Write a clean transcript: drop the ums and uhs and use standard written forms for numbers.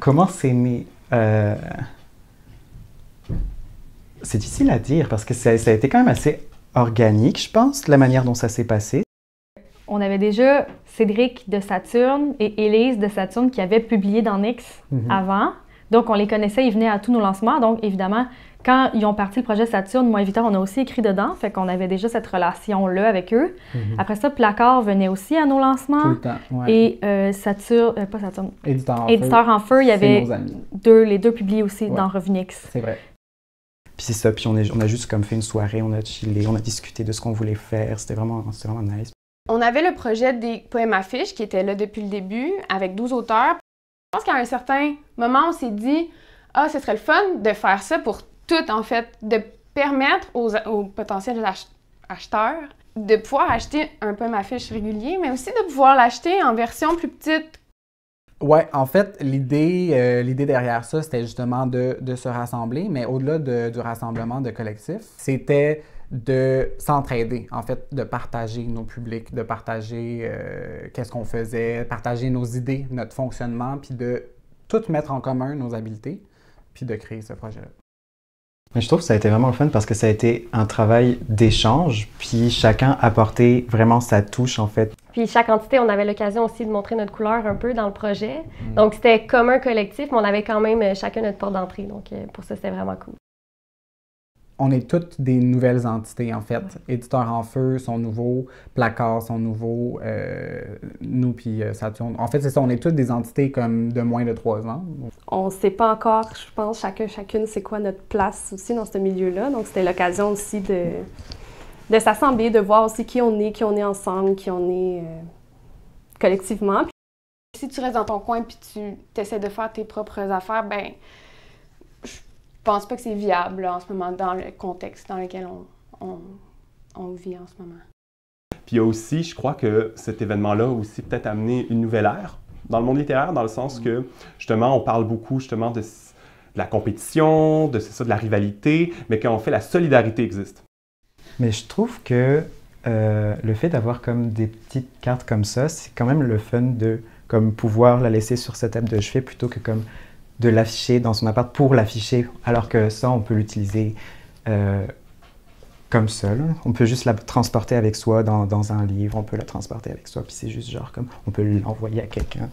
Comment c'est né? C'est difficile à dire parce que ça a été quand même assez organique, je pense, la manière dont ça s'est passé. On avait déjà Cédric de Saturne et Élise de Saturne qui avaient publié dans Nix avant. Donc, on les connaissait, ils venaient à tous nos lancements. Donc, évidemment, quand ils ont parti le projet Saturne, moi et Victor, on a aussi écrit dedans. Fait qu'on avait déjà cette relation-là avec eux. Après ça, Placard venait aussi à nos lancements. Tout le temps, ouais. Et Saturne, pas Saturne, Éditeur en feu, il y avait nos amis. les deux publiés aussi dans Revue Nix. C'est vrai. Puis c'est ça, puis on a juste comme fait une soirée, on a chillé, on a discuté de ce qu'on voulait faire. C'était vraiment nice. On avait le projet des poèmes affiches qui était là depuis le début, avec 12 auteurs. Je pense qu'à un certain moment, on s'est dit « Ah, ce serait le fun de faire ça pour tout, en fait, de permettre aux potentiels acheteurs de pouvoir acheter un poème affiche régulier, mais aussi de pouvoir l'acheter en version plus petite. » Ouais, en fait, l'idée derrière ça, c'était justement de se rassembler, mais au-delà du rassemblement de collectifs, c'était de s'entraider, en fait, de partager nos publics, de partager qu'est-ce qu'on faisait, partager nos idées, notre fonctionnement, puis de tout mettre en commun, nos habiletés, puis de créer ce projet-là. Mais je trouve que ça a été vraiment le fun parce que ça a été un travail d'échange, puis chacun apportait vraiment sa touche, en fait. Puis chaque entité, on avait l'occasion aussi de montrer notre couleur un peu dans le projet. Donc c'était comme un collectif, mais on avait quand même chacun notre porte d'entrée. Donc pour ça, c'était vraiment cool. On est toutes des nouvelles entités, en fait. Éditeurs en feu sont nouveaux, Placard sont nouveaux, nous puis Saturne. En fait, c'est ça, on est toutes des entités comme de moins de 3 ans. On ne sait pas encore, je pense, chacune, c'est quoi notre place aussi dans ce milieu-là. Donc, c'était l'occasion aussi de s'assembler, de voir aussi qui on est ensemble, qui on est collectivement. Si tu restes dans ton coin puis tu essaies de faire tes propres affaires, ben je pense pas que c'est viable là, en ce moment dans le contexte dans lequel on vit en ce moment. Puis il y a aussi, je crois que cet événement-là a aussi peut-être amené une nouvelle ère dans le monde littéraire, dans le sens que justement on parle beaucoup justement de la compétition, de la rivalité, mais qu'en fait la solidarité existe. Mais je trouve que le fait d'avoir comme des petites cartes comme ça, c'est quand même le fun de comme pouvoir la laisser sur sa table de chevet plutôt que comme de l'afficher dans son appart pour l'afficher, alors que ça, on peut l'utiliser comme ça. Là. On peut juste la transporter avec soi dans un livre, on peut la transporter avec soi, puis c'est juste genre comme, on peut l'envoyer à quelqu'un.